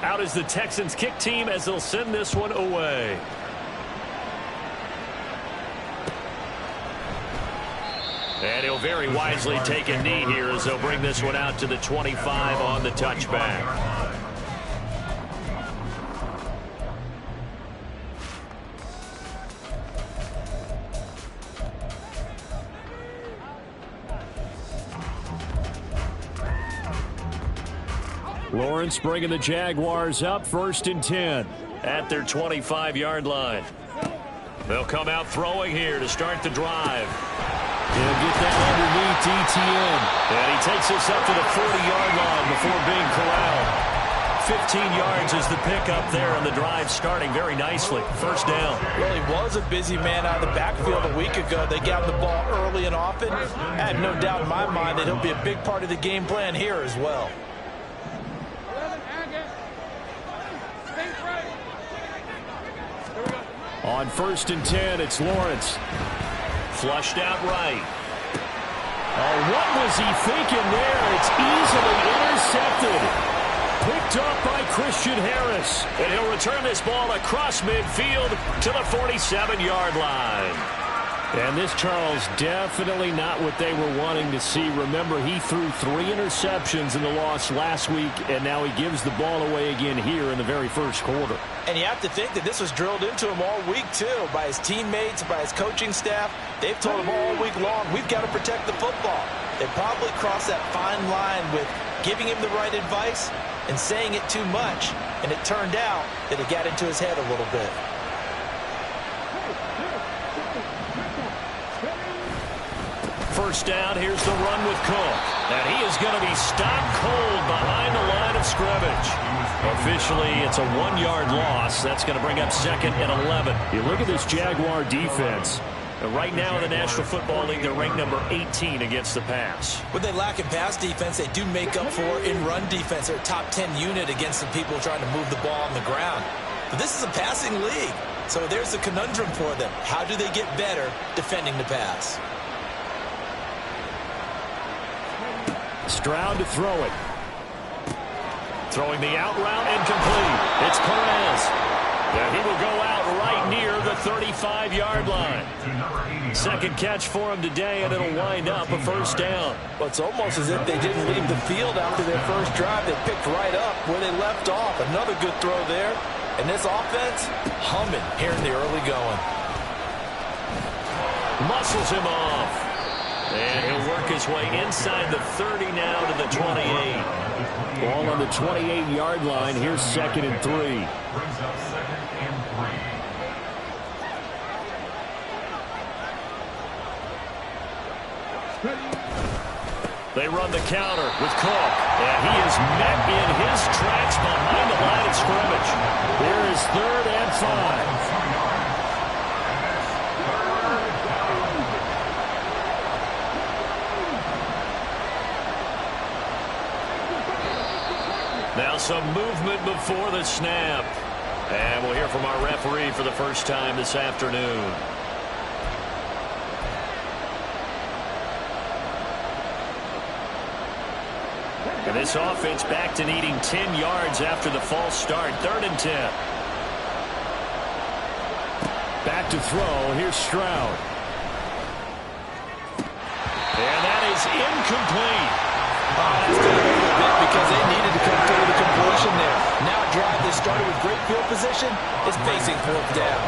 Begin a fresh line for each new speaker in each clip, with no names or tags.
Out is the Texans kick team as they'll send this one away. And he'll very wisely take a knee here as they'll bring this one out to the 25 on the touchback. Lawrence bringing the Jaguars up 1st and 10 at their 25-yard line. They'll come out throwing here to start the drive.
He'll get that underneath ETN.
And he takes this up to the 40-yard line before being corralled. 15 yards is the pickup there, and the drive starting very nicely. First down.
Well, he was a busy man out of the backfield a week ago. They got the ball early and often. I have no doubt in my mind that he'll be a big part of the game plan here as well.
On 1st and 10, it's Lawrence.
Flushed out right.
Oh, what was he thinking there? It's easily intercepted. Picked up by Christian Harris.
And he'll return this ball across midfield to the 47-yard line.
And this, Charles, definitely not what they were wanting to see. Remember, he threw 3 interceptions in the loss last week, and now he gives the ball away again here in the very first quarter.
And you have to think that this was drilled into him all week, too, by his teammates, by his coaching staff. They've told him all week long, we've got to protect the football. They probably crossed that fine line with giving him the right advice and saying it too much. And it turned out that it got into his head a little bit.
First down, here's the run with Cook. And he is going to be stopped cold behind the line of scrimmage. Officially, it's a 1-yard loss. That's going to bring up 2nd and 11.
You look at this Jaguar defense.
Right now in the National Football League, they're ranked number 18 against the pass.
When they lack in pass defense, they do make up for in run defense. They're a top 10 unit against the people trying to move the ball on the ground. But this is a passing league. So there's a conundrum for them. How do they get better defending the pass?
Stroud to throw it.
Throwing the out route and complete. It's Perez. And he will go out right near the 35-yard line. Second catch for him today, and it'll wind up a first down.
Well, it's almost as if they didn't leave the field after their first drive. They picked right up where they left off. Another good throw there. And this offense, humming here in the early going.
Muscles him off. And he'll work his way inside the 30 now to the 28.
Ball on the 28-yard line. Here's 2nd and 3.
They run the counter with Cook. And he is met in his tracks behind the line of scrimmage.
Here is 3rd and 5.
Now some movement before the snap. And we'll hear from our referee for the first time this afternoon. And this offense back to needing 10 yards after the false start. 3rd and 10.
Back to throw. Here's Stroud.
And that is incomplete.
That's going to hurt a bit because they needed to come through with a completion there. Now a drive that started with great field position is facing 4th down.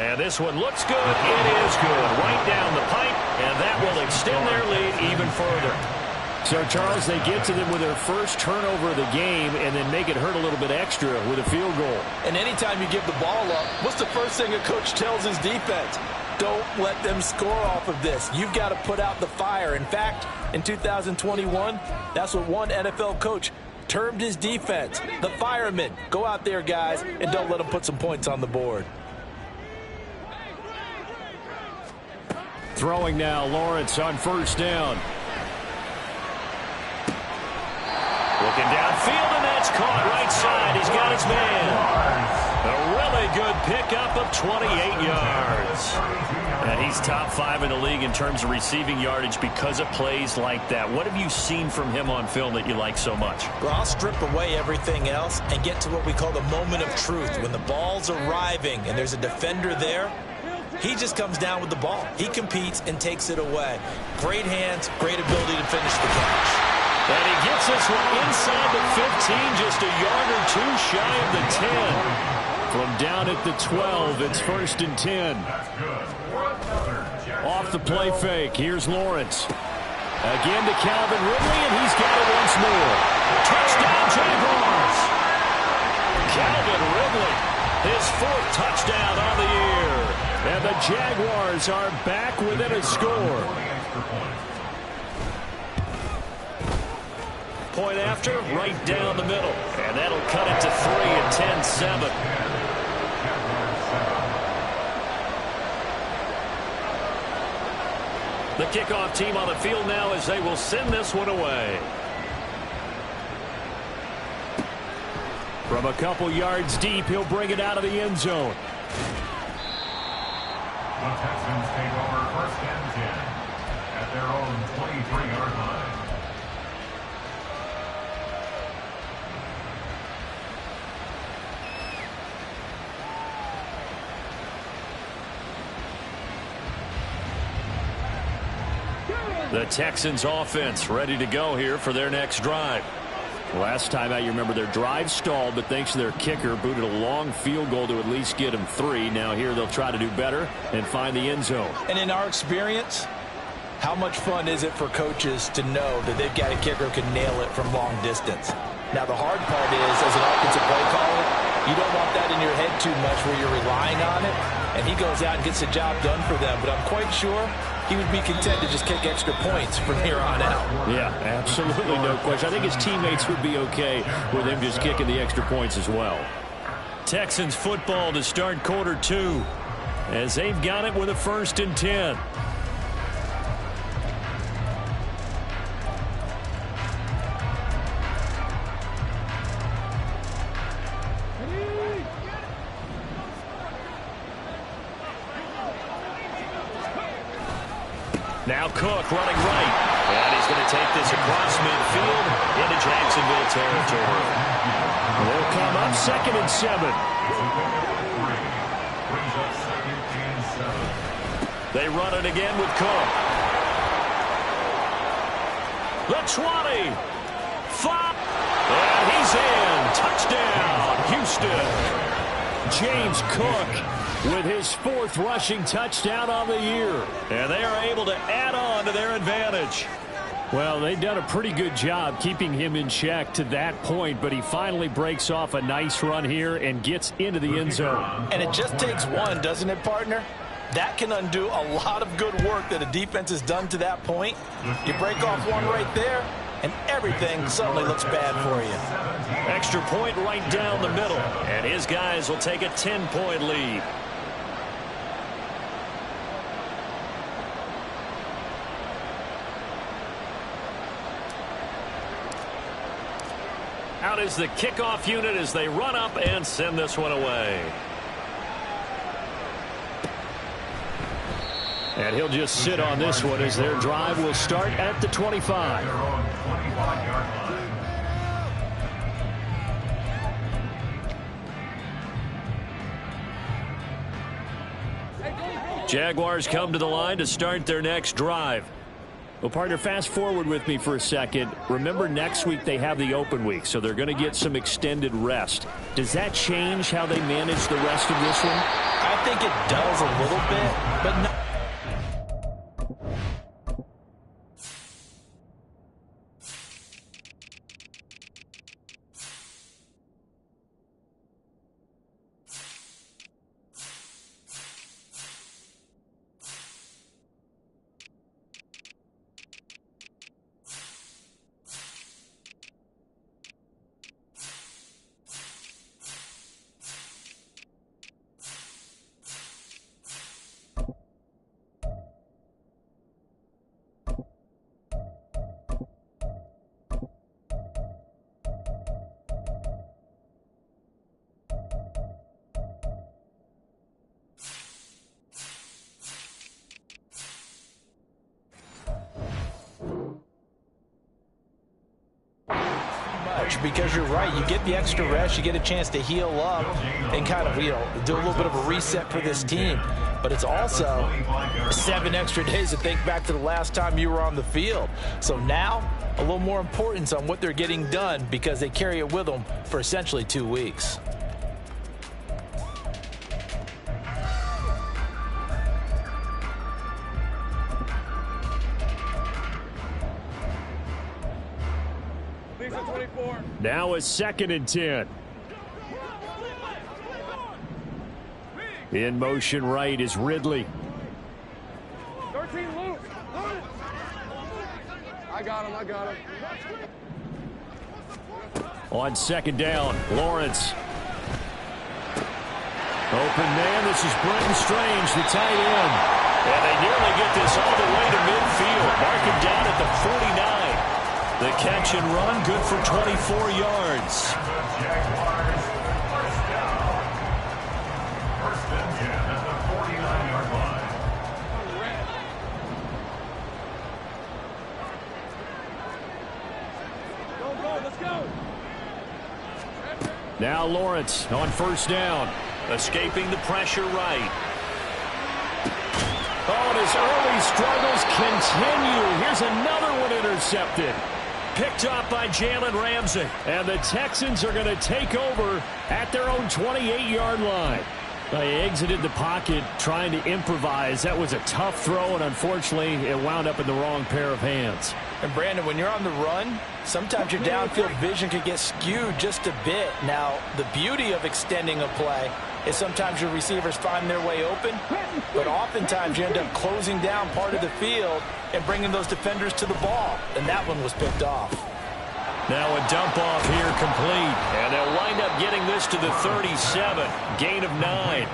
And this one looks good. It is good. Right down the pipe, and that will extend their lead even further.
So, Charles, they get to them with their first turnover of the game and then make it hurt a little bit extra with a field goal.
And anytime you give the ball up, what's the first thing a coach tells his defense? Don't let them score off of this. You've got to put out the fire. In fact, in 2021, that's what one NFL coach termed his defense. The firemen. Go out there, guys, and don't let them put some points on the board.
Throwing now, Lawrence on first down.
Looking downfield, and that's caught right side. He's got his man. A really a good pickup of 28 yards. And he's top 5 in the league in terms of receiving yardage because of plays like that. What have you seen from him on film that you like so much?
Well, I'll strip away everything else and get to what we call the moment of truth. When the ball's arriving and there's a defender there, he just comes down with the ball. He competes and takes it away. Great hands, great ability to finish the catch.
And he gets this one inside the 15, just a yard or two shy of the 10. From down at the 12, it's 1st and 10. Off the play fake, here's Lawrence. Again to Calvin Ridley, and he's got it once more. Touchdown, Jaguars! Calvin Ridley, his 4th touchdown on the year. And the Jaguars are back within a score. Point after, right down the middle. And that'll cut it to 3 at 10-7. The kickoff team on the field now as they will send this one away. From a couple yards deep, he'll bring it out of the end zone.
The Texans take over 1st and 10 at their own 23-yard line.
The Texans offense ready to go here for their next drive. Last time out, you remember their drive stalled, but thanks to their kicker, booted a long field goal to at least get them 3. Now here they'll try to do better and find the end zone.
And in our experience, how much fun is it for coaches to know that they've got a kicker who can nail it from long distance? Now the hard part is, as an offensive play caller, you don't want that in your head too much where you're relying on it. And he goes out and gets the job done for them. But I'm quite sure he would be content to just kick extra points from here on out.
Yeah, absolutely no question. I think his teammates would be okay with him just kicking the extra points as well. Texans football to start quarter 2 as they've got it with a 1st and 10. Now Cook running right. And he's going to take this across midfield into Jacksonville territory. They'll come up 2nd and 7. They run it again with Cook. The 20. 5. And he's in. Touchdown, Houston. James Cook with his 4th rushing touchdown on the year. And they are able to add on to their advantage. Well, they've done a pretty good job keeping him in check to that point, but he finally breaks off a nice run here and gets into the end zone.
And it just takes one, doesn't it, partner? That can undo a lot of good work that a defense has done to that point. You break off one right there, and everything suddenly looks bad for you.
Extra point right down the middle, and his guys will take a 10-point lead. Out is the kickoff unit as they run up and send this one away. And he'll just sit on this one as their drive will start at the 25. Jaguars come to the line to start their next drive. Well, partner, fast forward with me for a second. Remember, next week they have the open week, so they're going to get some extended rest. Does that change how they manage the rest of this one?
I think it does a little bit, but not. coach, because you're right. You get the extra rest. You get a chance to heal up and kind of, do a little bit of a reset for this team. But it's also 7 extra days to think back to the last time you were on the field. So now, a little more importance on what they're getting done because they carry it with them for essentially 2 weeks.
Now a 2nd and 10. In motion right is Ridley.
13 loose. I got him.
On 2nd down, Lawrence. Open man, this is Brenton Strange, the tight end.
And they nearly get this all the way to midfield. Mark him down at the 49. The catch and run, good for 24 yards.
Now Lawrence on 1st down.
Escaping the pressure right.
Oh, and his early struggles continue. Here's another one intercepted.
Picked off by Jalen Ramsey.
And the Texans are going to take over at their own 28-yard line. They exited the pocket trying to improvise. That was a tough throw, and unfortunately, it wound up in the wrong pair of hands.
And Brandon, when you're on the run, sometimes your downfield vision can get skewed just a bit. Now, the beauty of extending a play is sometimes your receivers find their way open, but oftentimes you end up closing down part of the field and bringing those defenders to the ball, and that one was picked off.
Now a dump off here complete, and they'll wind up getting this to the 37, gain of 9.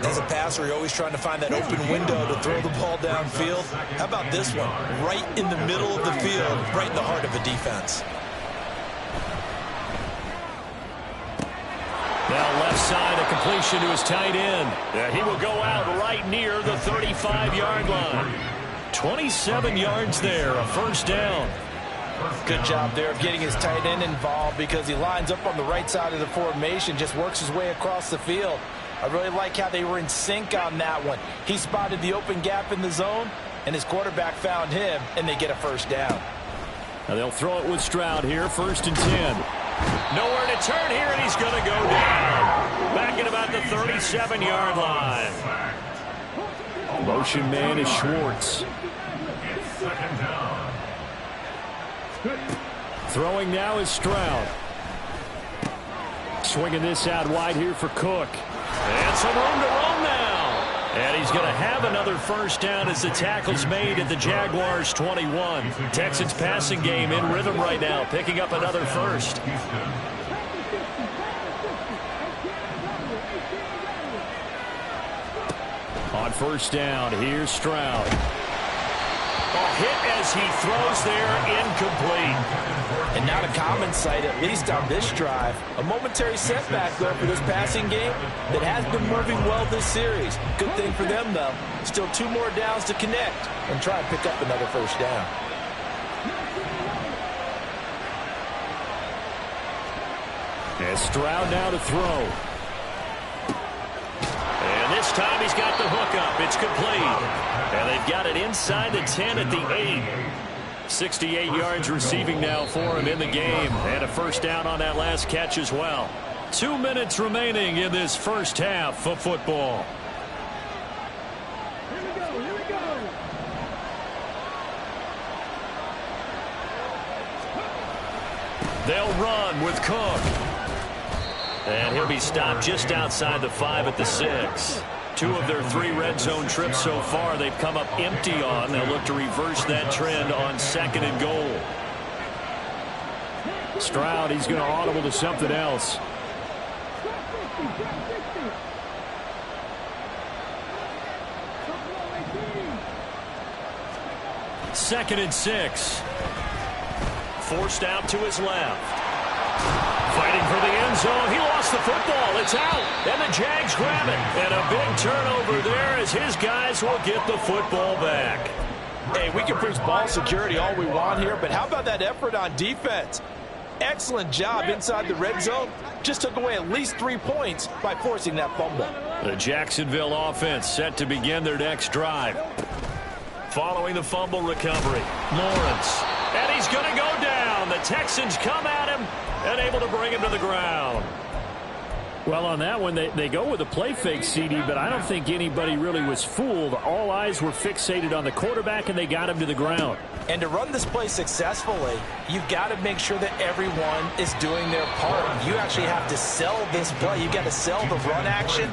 As a passer, you're always trying to find that open window to throw the ball downfield. How about this one? Right in the middle of the field, right in the heart of a defense.
Now left side, a completion to his tight end. He will go out right near the 35-yard line. 27 yards there, a 1st down.
Good job there of getting his tight end involved because he lines up on the right side of the formation, just works his way across the field. I really like how they were in sync on that one. He spotted the open gap in the zone, and his quarterback found him, and they get a 1st down.
Now they'll throw it with Stroud here, 1st and 10.
Nowhere to turn here, and he's going to go down. Back at about the 37-yard line.
Motion man is Schwartz. Throwing now is Stroud. Swinging this out wide here for Cook.
And some room to roam now. And he's going to have another 1st down as the tackle's made at the Jaguars' 21. Texans passing game in rhythm right now, picking up another 1st.
On 1st down, here's Stroud.
Hit as he throws there, incomplete.
And not a common sight, at least on this drive. A momentary setback, though, for this passing game that has been moving well this series. Good thing for them, though. Still 2 more downs to connect and try and pick up another 1st down.
And Stroud now to throw.
And this time he's got the hook up. It's complete. And they've got it inside the 10 at the 8. 68 yards receiving now for him in the game. And a 1st down on that last catch as well. 2 minutes remaining in this 1st half of football.
Here we go.
They'll run with Cook. And he'll be stopped just outside the 5 at the 6. 2 of their 3 red zone trips so far they've come up empty on. They'll look to reverse that trend on 2nd and goal.
Stroud, he's going to audible to something else.
Second and 6. Forced out to his left. Fighting for the end zone. He lost the football. It's out. And the Jags grab it. And a big turnover there as his guys will get the football back.
Hey, we can preach ball security all we want here, but how about that effort on defense? Excellent job inside the red zone. Just took away at least 3 points by forcing that fumble.
The Jacksonville offense set to begin their next drive. Following the fumble recovery, Lawrence. And he's going to go down. The Texans come at him and able to bring him to the ground.
Well, on that one, they go with a play fake, CD, but I don't think anybody really was fooled. All eyes were fixated on the quarterback, and they got him to the ground.
And to run this play successfully, you've got to make sure that everyone is doing their part. You actually have to sell this play. You've got to sell the run action.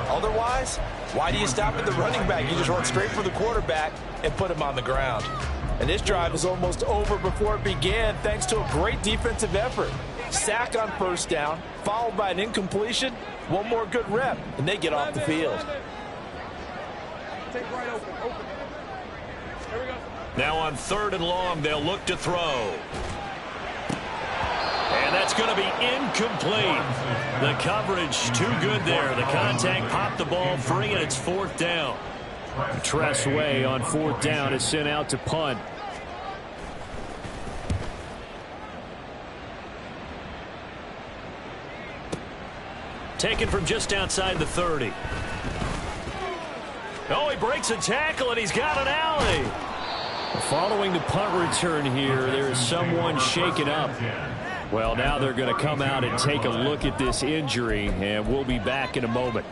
Otherwise, why do you stop at the running back? You just run straight for the quarterback and put him on the ground. And this drive is almost over before it began thanks to a great defensive effort. Sack on first down, followed by an incompletion. One more good rep, and they get off the field.
Take right open. Here we go.
Now on 3rd and long, they'll look to throw. And that's going to be incomplete. The coverage too good there. The contact popped the ball free, and it's 4th down.
Tressway on 4th down is sent out to punt.
Taken from just outside the 30. Oh, he breaks a tackle, and he's got an alley.
Following the punt return here, there is someone shaken up. Well, now they're going to come out and take a look at this injury, and we'll be back in a moment.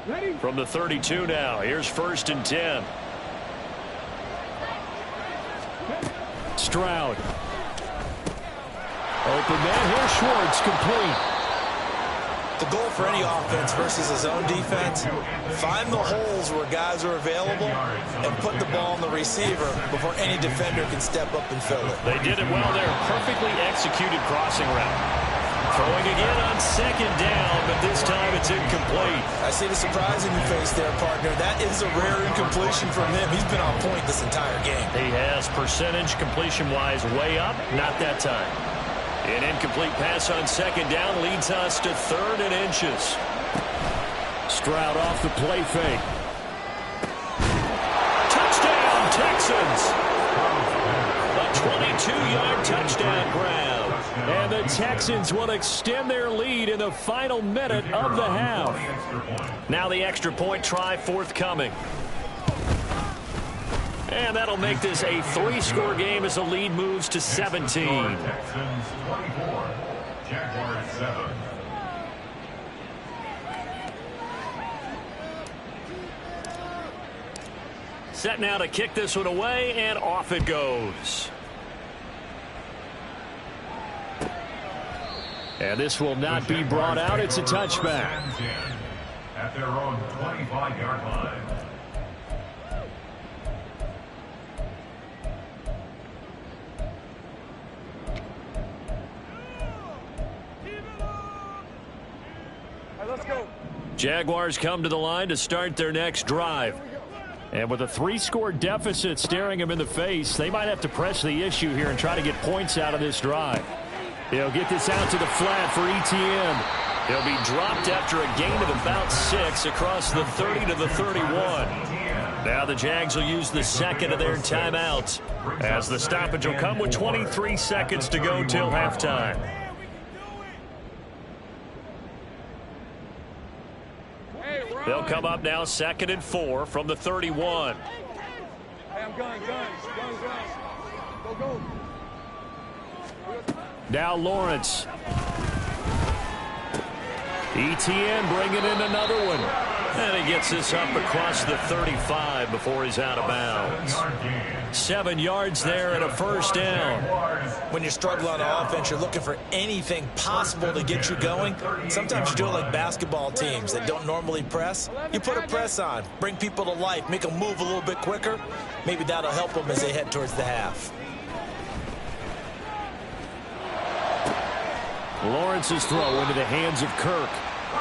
Ready?
From the 32 now, here's 1st and 10.
Stroud. Open man here, Schwartz, complete.
The goal for any offense versus his own defense, find the holes where guys are available and put the ball on the receiver before any defender can step up and fill it.
They did it well there. Perfectly executed crossing route. Throwing again on 2nd down, but this time it's incomplete.
I see the surprise in your face there, partner. That is a rare incompletion from him. He's been on point this entire game.
He has percentage completion-wise way up. Not that time. An incomplete pass on 2nd down leads us to 3rd and inches.
Stroud off the play fake.
Touchdown, Texans! A 22-yard touchdown grab.
And the Texans will extend their lead in the final minute of the half.
Now the extra point try forthcoming. And that'll make this a 3-score game as the lead moves to 17.
Texans 24, Jaguars 7.
Set now to kick this one away, and off it goes.
And this will not be brought out. It's a touchback.
At their own 25-yard line.
All right, let's go.
Jaguars come to the line to start their next drive.
And with a 3-score deficit staring them in the face, they might have to press the issue here and try to get points out of this drive. They'll get this out to the flat for ETN.
He'll be dropped after a gain of about 6 across the 30 to the 31. Now the Jags will use the second of their timeouts as the stoppage will come with 23 seconds to go till halftime. They'll come up now 2nd and 4 from the 31.
Hey, I'm guns. Go, go.
Now Lawrence. ETN bringing in another one.
And he gets this up across the 35 before he's out of bounds. 7 yards there and a 1st down.
When you're struggling on offense, you're looking for anything possible to get you going. Sometimes you do it like basketball teams that don't normally press. You put a press on, bring people to life, make them move a little bit quicker. Maybe that'll help them as they head towards the half.
Lawrence's throw into the hands of Kirk.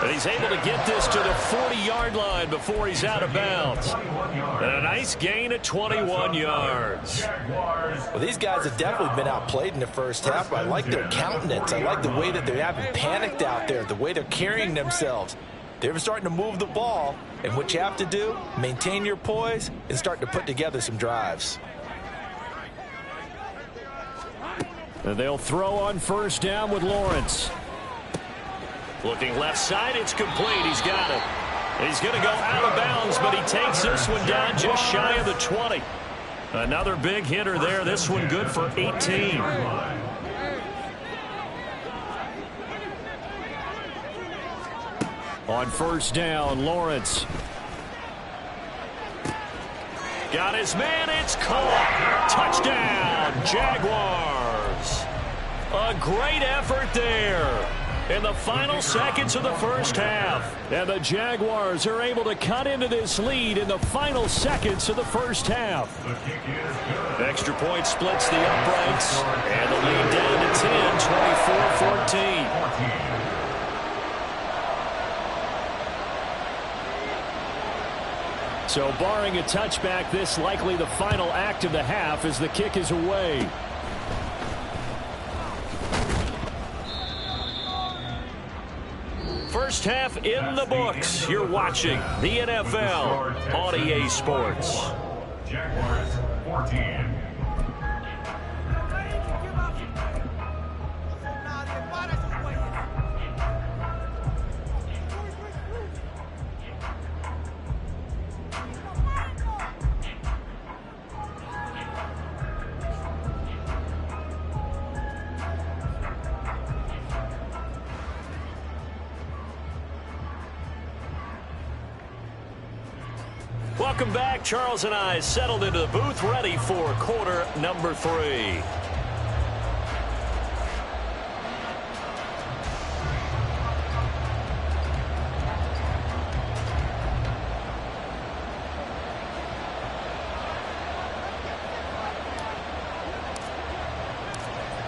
And he's able to get this to the 40-yard line before he's out of bounds. And a nice gain at 21 yards.
Well, these guys have definitely been outplayed in the first half, but I like their countenance. I like the way that they haven't panicked out there, the way they're carrying themselves. They're starting to move the ball, and what you have to do, maintain your poise and start to put together some drives.
And they'll throw on first down with Lawrence.
Looking left side, it's complete. He's got it. He's going to go out of bounds, but he takes this one down just shy of the 20. Another big hitter there. This one good for 18.
On first down, Lawrence.
Got his man. It's caught. Touchdown, Jaguars. A great effort there in the final seconds of the first half.
And the Jaguars are able to cut into this lead in the final seconds of the first half.
Extra point splits the uprights. And the lead down to 10, 24-14.
So barring a touchback, this likely the final act of the half as the kick is away.
First half in the books. You're watching the NFL on EA Sports.
Jaguars 14.
Welcome back. Charles and I settled into the booth, ready for quarter number 3.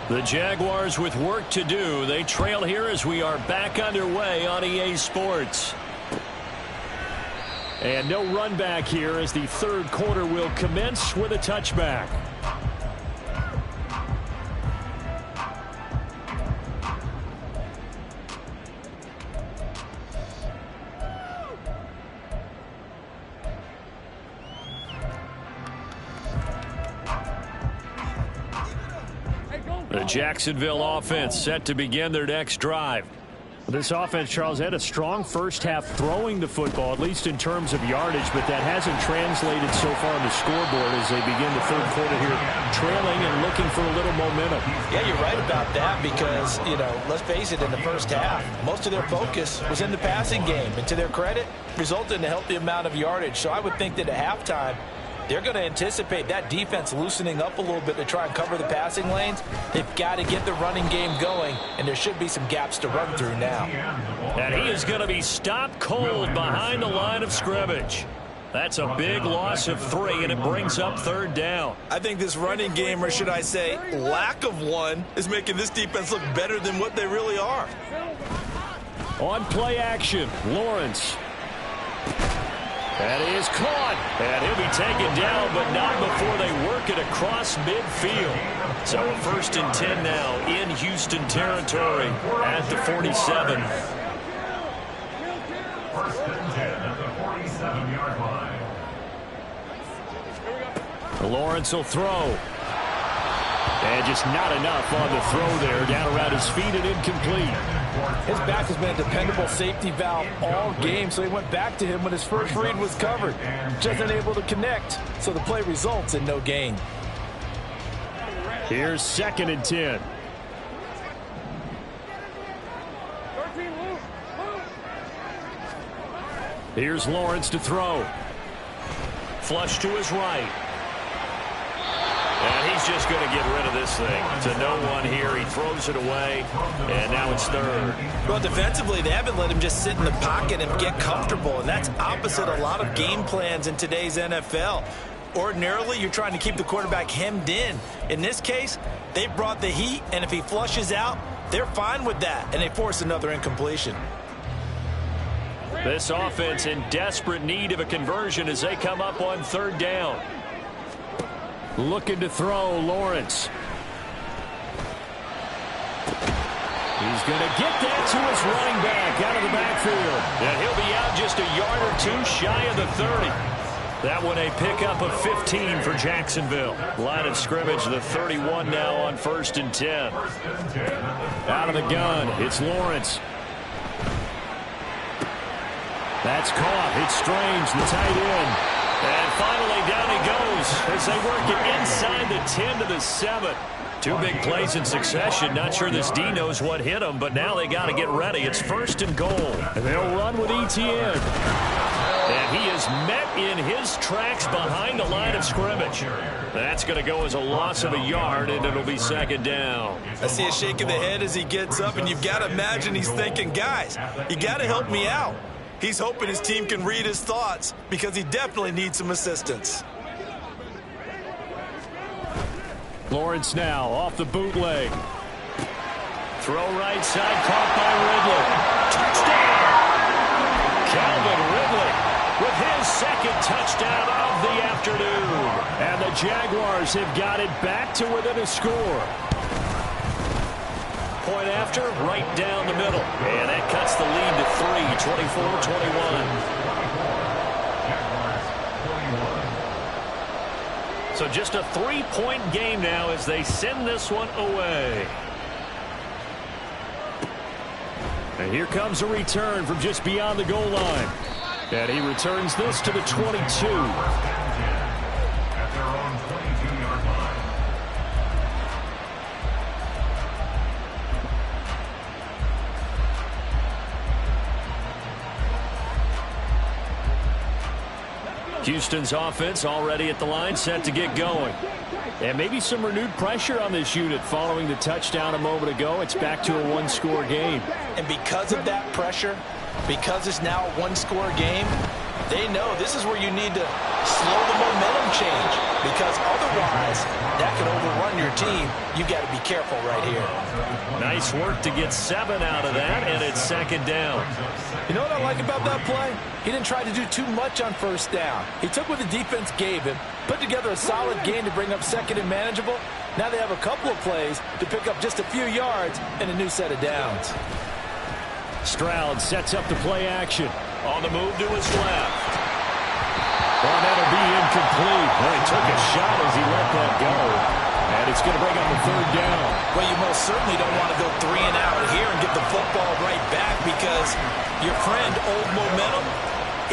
The Jaguars with work to do. They trail here as we are back underway on EA Sports.
And no run back here as the third quarter will commence with a touchback. The Jacksonville offense set to begin their next drive. This offense, Charles, had a strong first half throwing the football, at least in terms of yardage, but that hasn't translated so far on the scoreboard as they begin the third quarter here, trailing and looking for a little momentum.
Yeah, you're right about that because, let's face it, in the first half, most of their focus was in the passing game. And to their credit, resulted in a healthy amount of yardage. So I would think that at halftime, they're going to anticipate that defense loosening up a little bit to try and cover the passing lanes. They've got to get the running game going, and there should be some gaps to run through now.
And he is going to be stopped cold behind the line of scrimmage. That's a big loss of 3, and it brings up third down.
I think this running game, or should I say lack of one, is making this defense look better than what they really are.
On play action, Lawrence.
And he is caught. And he'll be taken down, but not before they work it across midfield. So a 1st and 10 now in Houston territory at the 47.
1st and 10 at the 47-yard line.
Lawrence will throw. And just not enough on the throw there. Down around his feet and incomplete.
His back has been a dependable safety valve all game, so he went back to him when his first read was covered. Just unable to connect, so the play results in no gain.
Here's 2nd and 10. Here's Lawrence to throw.
Flush to his right. And he's just going to get rid of this thing. To no one here. He throws it away, and now it's 3rd.
Well, defensively, they haven't let him just sit in the pocket and get comfortable, and that's opposite a lot of game plans in today's NFL. Ordinarily, you're trying to keep the quarterback hemmed in. In this case, they brought the heat, and if he flushes out, they're fine with that, and they force another incompletion.
This offense in desperate need of a conversion as they come up on 3rd down.
Looking to throw, Lawrence. He's going to get that to his running back out of the backfield.
And he'll be out just a yard or two shy of the 30. That one a pickup of 15 for Jacksonville. Line of scrimmage, the 31 now on 1st and 10.
Out of the gun, it's Lawrence. That's caught. It's Strange, the tight end.
And finally down he goes as they work it inside the 10 to the 7. 2 big plays in succession. Not sure this D knows what hit him, but now they got to get ready. It's 1st and goal.
And they'll run with ETN.
And he is met in his tracks behind the line of scrimmage. That's going to go as a loss of a yard, and it'll be 2nd down.
I see a shake of the head as he gets up, and you've got to imagine he's thinking, guys, you got to help me out. He's hoping his team can read his thoughts because he definitely needs some assistance.
Lawrence now off the bootleg.
Throw right side, caught by Ridley. Touchdown! Calvin Ridley with his 2nd touchdown of the afternoon.
And the Jaguars have got it back to within a score.
Point after, right down the middle. And that cuts the lead to 3, 24-21. So just a 3-point game now as they send this one away.
And here comes a return from just beyond the goal line. And he returns this to the 22.
At their own 22-yard line.
Houston's offense already at the line, set to get going. And maybe some renewed pressure on this unit following the touchdown a moment ago. It's back to a 1-score game.
And because of that pressure, because it's now a 1-score game, they know this is where you need to slow the momentum change, because otherwise that could overrun your team. You got to be careful right here.
Nice work to get 7 out of that, and it's 2nd down.
You know what I like about that play? He didn't try to do too much on 1st down. He took what the defense gave him, put together a solid game to bring up 2nd and manageable. Now they have a couple of plays to pick up just a few yards and a new set of downs.
Stroud sets up the play action.
On the move to his left.
Well, that'll be incomplete. Well, he took a shot as he let that go. And it's going to bring up a 3rd down.
Well, you most certainly don't want to go 3 and out here and get the football right back, because your friend, Old Momentum,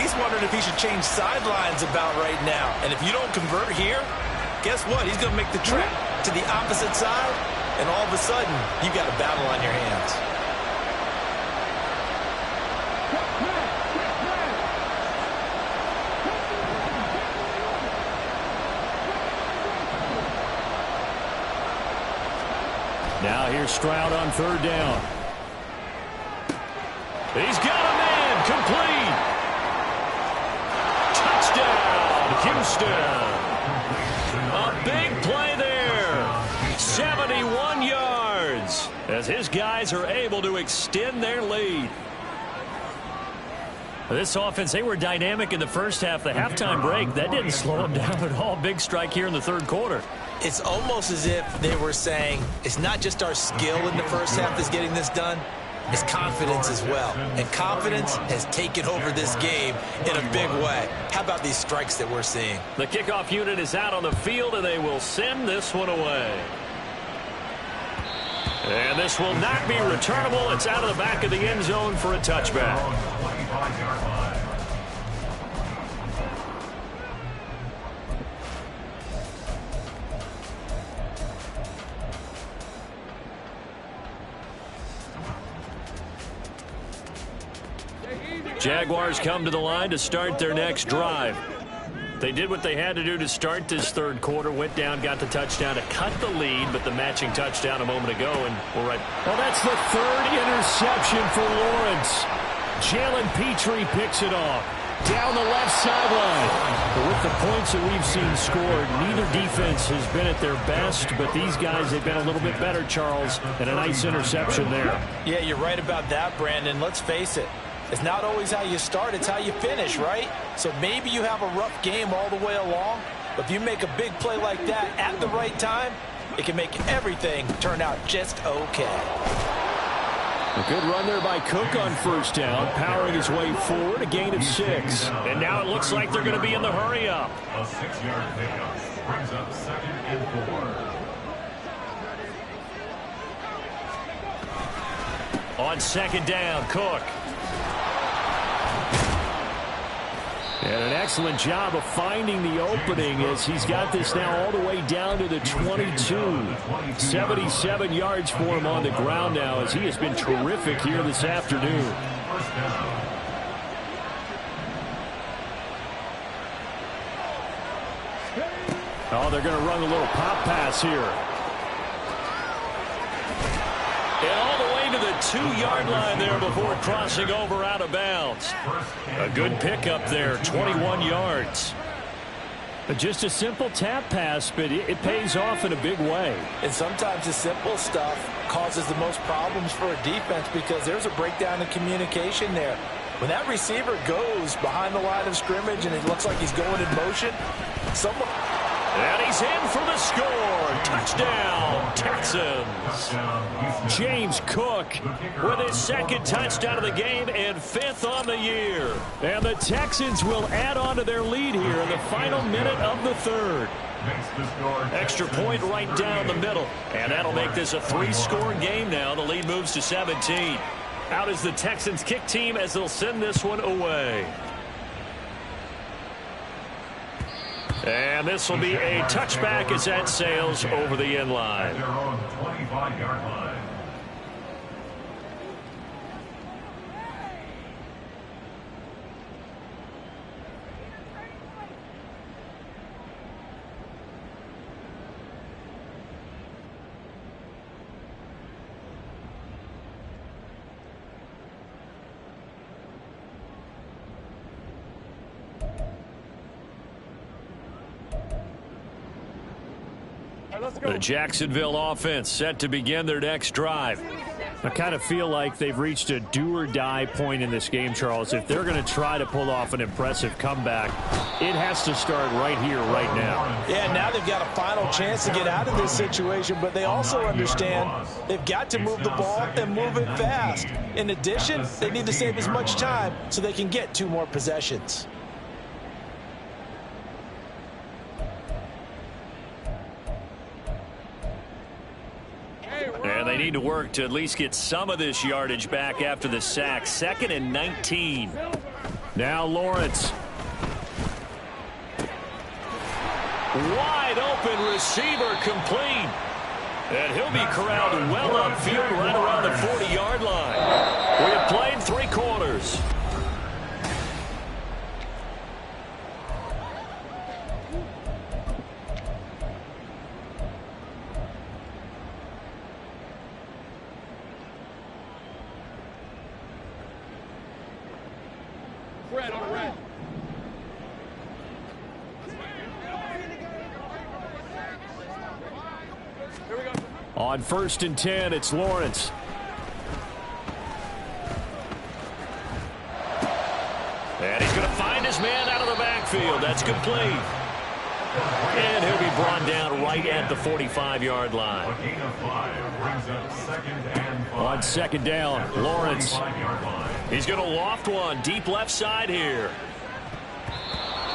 he's wondering if he should change sidelines about right now. And if you don't convert here, guess what? He's going to make the trek to the opposite side, and all of a sudden, you got a battle on your hands.
Now here's Stroud on 3rd down.
He's got a man, complete. Touchdown, Houston. A big play there. 71 yards as his guys are able to extend their lead. This offense, they were dynamic in the first half. The halftime break, that didn't slow them down at all. Big strike here in the 3rd quarter.
It's almost as if they were saying, it's not just our skill in the first half that's getting this done, it's confidence as well. And confidence has taken over this game in a big way. How about these strikes that we're seeing?
The kickoff unit is out on the field, and they will send this one away. And this will not be returnable. It's out of the back of the end zone for a touchback.
25-yard line.
Jaguars come to the line to start their next drive. They did what they had to do to start this 3rd quarter, went down, got the touchdown to cut the lead, but the matching touchdown a moment ago, and we're right.
Well, that's the 3rd interception for Lawrence. Jalen Petrie picks it off down the left sideline. But with the points that we've seen scored, neither defense has been at their best, but these guys, they've been a little bit better, Charles, and a nice interception there.
Yeah, you're right about that, Brandon. Let's face it. It's not always how you start, it's how you finish, right? So maybe you have a rough game all the way along, but if you make a big play like that at the right time, it can make everything turn out just okay.
A good run there by Cook on first down, powering his way forward, a gain of 6.
And now it looks like they're going to be in the hurry-up.
A 6-yard pickup brings up 2nd and 4.
On 2nd down, Cook.
And an excellent job of finding the opening as he's got this now all the way down to the 22. 77 yards for him on the ground now as he has been terrific here this afternoon. Oh, they're going to run a little pop pass here.
And all the way to the 2-yard line there before crossing over out of bounds. A good pickup there, 21 yards.
Just a simple tap pass, but it pays off in a big way.
And sometimes the simple stuff causes the most problems for a defense because there's a breakdown in communication there. When that receiver goes behind the line of scrimmage and it looks like he's going in motion, someone...
And he's in for the score. Touchdown, Texans.
James Cook
with his 2nd touchdown of the game and 5th on the year.
And the Texans will add on to their lead here in the final minute of the 3rd.
Extra point right down the middle. And that'll make this a 3-score game now. The lead moves to 17. Out is the Texans kick team as they'll send this one away. And this will be a touchback as that sails over the end line.
At their own 25-yard line.
The Jacksonville offense set to begin their next drive.
I kind of feel like they've reached a do-or-die point in this game, Charles. If they're going to try to pull off an impressive comeback, it has to start right here, right now.
Yeah, now they've got a final chance to get out of this situation, but they also understand they've got to move the ball and move it fast. In addition, they need to save as much time so they can get 2 more possessions.
And they need to work to at least get some of this yardage back after the sack. 2nd and 19.
Now Lawrence.
Wide open receiver complete. And he'll be corralled well upfield right around the 40-yard line. We have played 3 quarters.
Red on red. Here we go.
On 1st and 10, it's Lawrence.
And he's going to find his man out of the backfield. That's complete. And he'll be brought down right at the 45-yard line.
A gain of 5 brings up 2nd and 5.
On 2nd down, Lawrence.
45-yard line.
He's going to loft one deep left side here.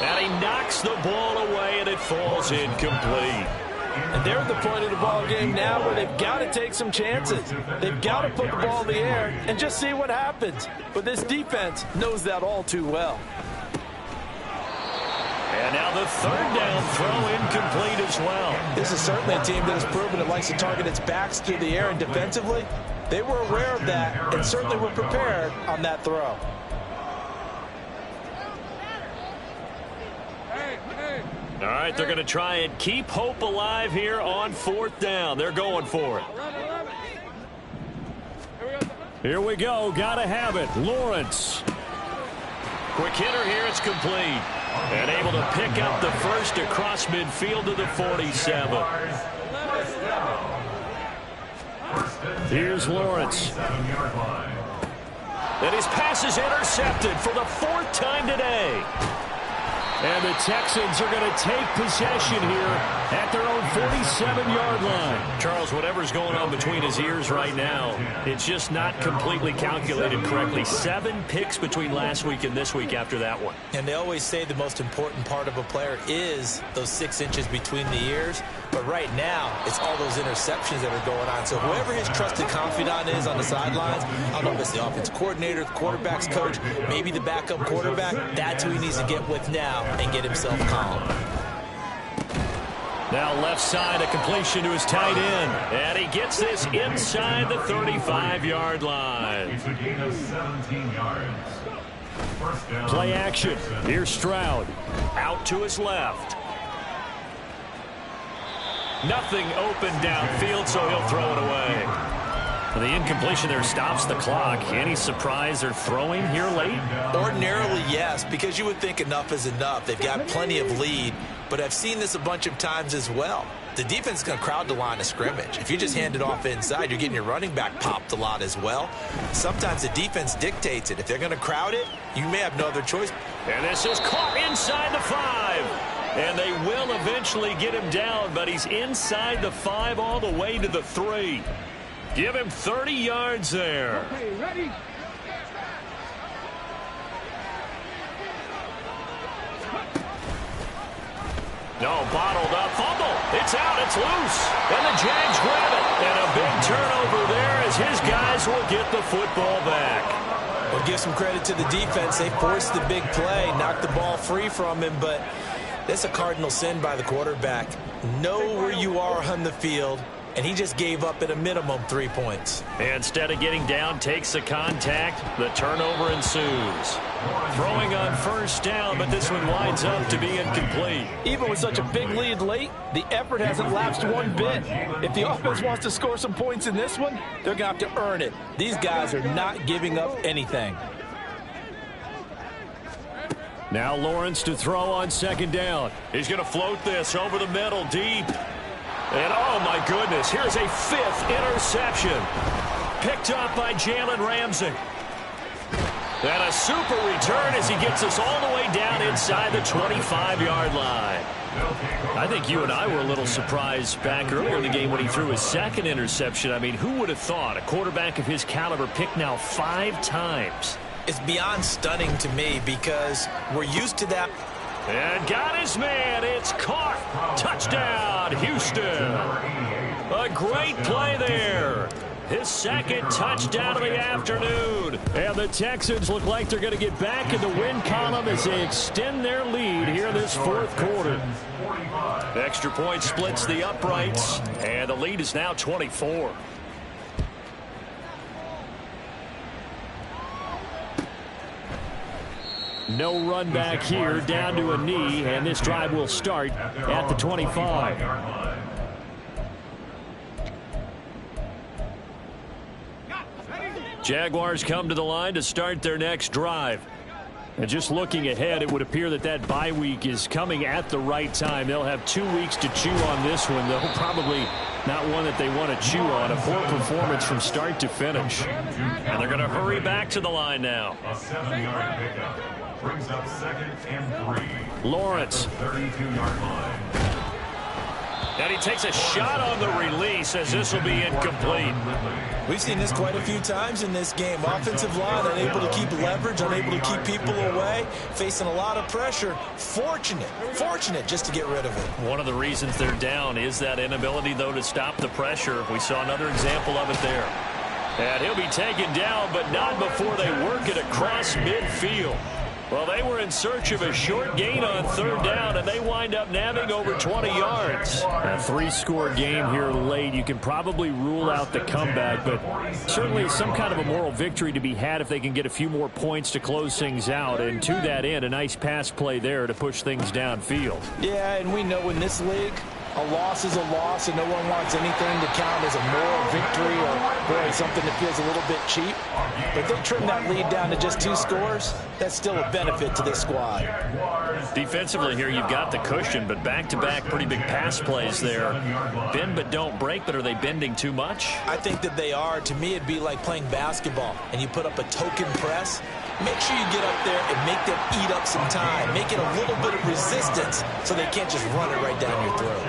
And he knocks the ball away, and it falls incomplete.
And they're at the point of the ball game now where they've got to take some chances. They've got to put the ball in the air and just see what happens. But this defense knows that all too well.
And now the 3rd down throw incomplete as well.
This is certainly a team that has proven it likes to target its backs through the air and defensively. They were aware of that and certainly were prepared on that throw.
All right, they're going to try and keep hope alive here on 4th down. They're going for it.
Here we go. Got to have it. Lawrence.
Quick hitter here. It's complete. And able to pick up the first across midfield to the 47.
Here's Lawrence.
And his pass is intercepted for the 4th time today.
And the Texans are going to take possession here at their own 47-yard line.
Charles, whatever's going on between his ears right now, it's just not completely calculated correctly. 7 picks between last week and this week after that one.
And they always say the most important part of a player is those 6 inches between the ears. But right now, it's all those interceptions that are going on. So whoever his trusted confidant is on the sidelines, I don't know if it's the offensive coordinator, the quarterback's coach, maybe the backup quarterback, that's who he needs to get with now and get himself calm.
Now left side, a completion to his tight end. And he gets this inside the 35-yard line.
It's a gain of 17 yards. First down.
Play action. Here's Stroud.
Out to his left. Nothing open downfield, so he'll throw it away. Well, the incompletion there stops the clock. Any surprise they're throwing here late?
Ordinarily, yes, because you would think enough is enough. They've got plenty of lead, but I've seen this a bunch of times as well. The defense is going to crowd the line of scrimmage. If you just hand it off inside, you're getting your running back popped a lot as well. Sometimes the defense dictates it. If they're going to crowd it, you may have no other choice.
And this is caught inside the 5. And they will eventually get him down, but he's inside the 5 all the way to the 3. Give him 30 yards there.
Okay, ready?
No, bottled up, fumble. It's out, it's loose. And the Jags grab it. And a big turnover there as his guys will get the football back.
Well, give some credit to the defense. They forced the big play, knocked the ball free from him, but that's a cardinal sin by the quarterback. Know where you are on the field, and he just gave up at a minimum 3 points.
Instead of getting down, takes the contact. The turnover ensues. Throwing on first down, but this one winds up to be incomplete.
Even with such a big lead late, the effort hasn't lapsed one bit. If the offense wants to score some points in this one, they're going to have to earn it. These guys are not giving up anything.
Now Lawrence to throw on second down.
He's going to float this over the middle deep. And oh my goodness, here's a 5th interception. Picked up by Jalen Ramsey. And a super return as he gets us all the way down inside the 25-yard line. I think you and I were a little surprised back earlier in the game when he threw his 2nd interception. I mean, who would have thought a quarterback of his caliber picked now 5 times?
It's beyond stunning to me because we're used to that.
And got his man. It's caught. Touchdown, Houston. A great play there. His 2nd touchdown of the afternoon.
And the Texans look like they're going to get back in the win column as they extend their lead here this 4th quarter.
The extra point splits the uprights, and the lead is now 24.
No run back here, down to a knee, and this drive will start at the 25.
Jaguars come to the line to start their next drive.
And just looking ahead, it would appear that that bye week is coming at the right time. They'll have 2 weeks to chew on this one, though probably not one that they want to chew on. A poor performance from start to finish.
And they're going to hurry back to the line now.
A 7-yard pickup brings up 2nd and 3.
Lawrence.
32-yard line.
And he takes a shot on the release as this will be incomplete.
We've seen this quite a few times in this game. Offensive line unable to keep leverage, unable to keep people away, facing a lot of pressure. Fortunate just to get rid of it.
One of the reasons they're down is that inability, though, to stop the pressure. We saw another example of it there. And he'll be taken down, but not before they work it across midfield. Well, they were in search of a short gain on 3rd down, and they wind up nabbing over 20 yards.
A 3-score game here late. You can probably rule out the comeback, but certainly some kind of a moral victory to be had if they can get a few more points to close things out. And to that end, a nice pass play there to push things downfield.
Yeah, and we know in this league, A loss is a loss, and no one wants anything to count as a moral victory or, boy, something that feels a little bit cheap. But if they trim that lead down to just 2 scores, that's still a benefit to this squad.
Defensively here, you've got the cushion, but back-to-back pretty big pass plays there. Bend but don't break, but are they bending too much?
I think that they are. To me, it'd be like playing basketball, and you put up a token press. Make sure you get up there and make them eat up some time. Make it a little bit of resistance so they can't just run it right down your throat.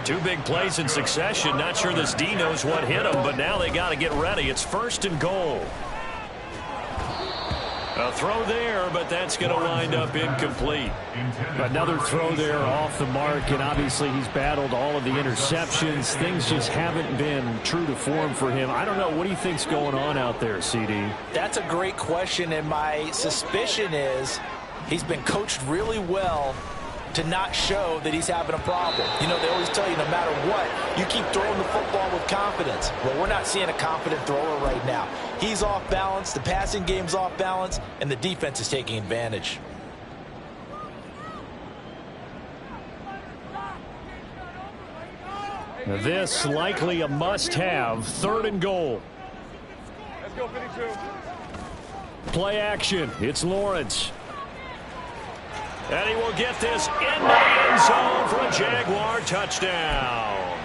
2 big plays in succession. Not sure this D knows what hit him, but now they got to get ready. It's 1st and goal. A throw there, but that's going to wind up incomplete.
Another throw there off the mark, and obviously he's battled all of the interceptions. Things just haven't been true to form for him. I don't know. What do you think's going on out there, CD?
That's a great question, and my suspicion is he's been coached really well to not show that he's having a problem. You know, they always tell you no matter what, you keep throwing the football with confidence. Well, we're not seeing a confident thrower right now. He's off balance, the passing game's off balance, and the defense is taking advantage.
This likely a must-have. 3rd and goal.
Let's go, 52.
Play action. It's Lawrence.
And he will get this in the end zone for a Jaguar touchdown.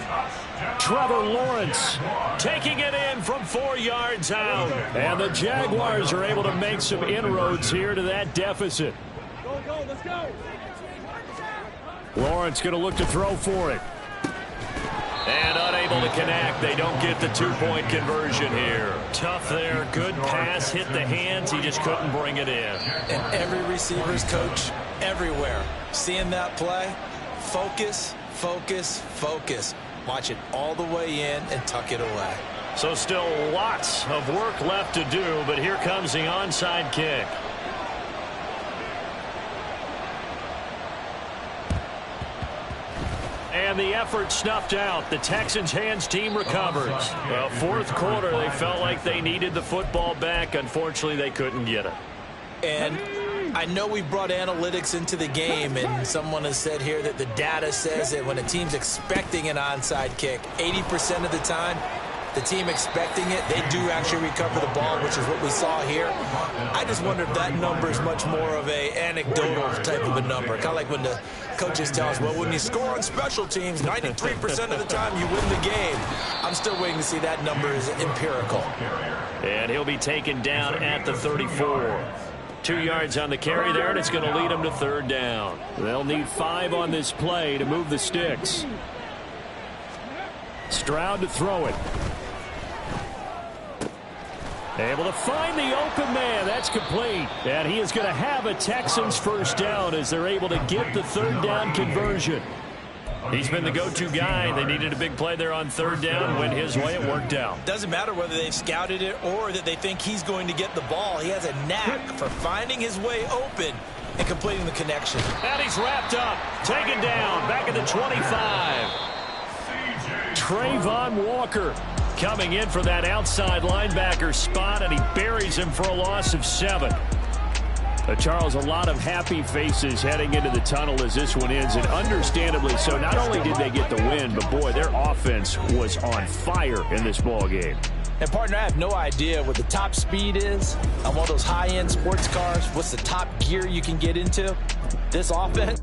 Trevor Lawrence
Taking it in from 4 yards out.
and the Jaguars are able to make some inroads here to that deficit.
Go, let's go.
Lawrence going to look to throw for it.
And unable to connect. They don't get the 2-point conversion here. Tough there. Good pass. Hit the hands. He just couldn't bring it in.
And every receiver's coach everywhere. Seeing that play, focus, focus, focus. Watch it all the way in and tuck it away.
So still lots of work left to do, but here comes the onside kick. And the effort snuffed out. The Texans' hands team recovers. Well, 4th quarter, they felt like they needed the football back. Unfortunately, they couldn't get it.
And I know we brought analytics into the game, and someone has said here that the data says that when a team's expecting an onside kick, 80% of the time, the team expecting it, they do actually recover the ball, which is what we saw here. I just wonder if that number is much more of a anecdotal type of a number. Kind of like when the coaches tell us, well, when you score on special teams, 93% of the time you win the game. I'm still waiting to see that number is empirical.
And he'll be taken down at the 34. 2 yards on the carry there, and it's going to lead them to 3rd down.
They'll need 5 on this play to move the sticks. Stroud to throw it. Able to find the open man. That's complete. And he is going to have a Texans 1st down as they're able to get the 3rd down conversion.
He's been the go-to guy. They needed a big play there on 3rd down. Went his way. It worked out.
Doesn't matter whether they've scouted it or that they think he's going to get the ball. He has a knack for finding his way open and completing the connection.
And he's wrapped up. Taken down. Back at the 25.
Trayvon Walker coming in for that outside linebacker spot, and he buries him for a loss of 7. Charles, a lot of happy faces heading into the tunnel as this one ends, and understandably so. Not only did they get the win, but, boy, their offense was on fire in this ball game.
And, partner, I have no idea what the top speed is on one of those high-end sports cars. What's the top gear you can get into? This offense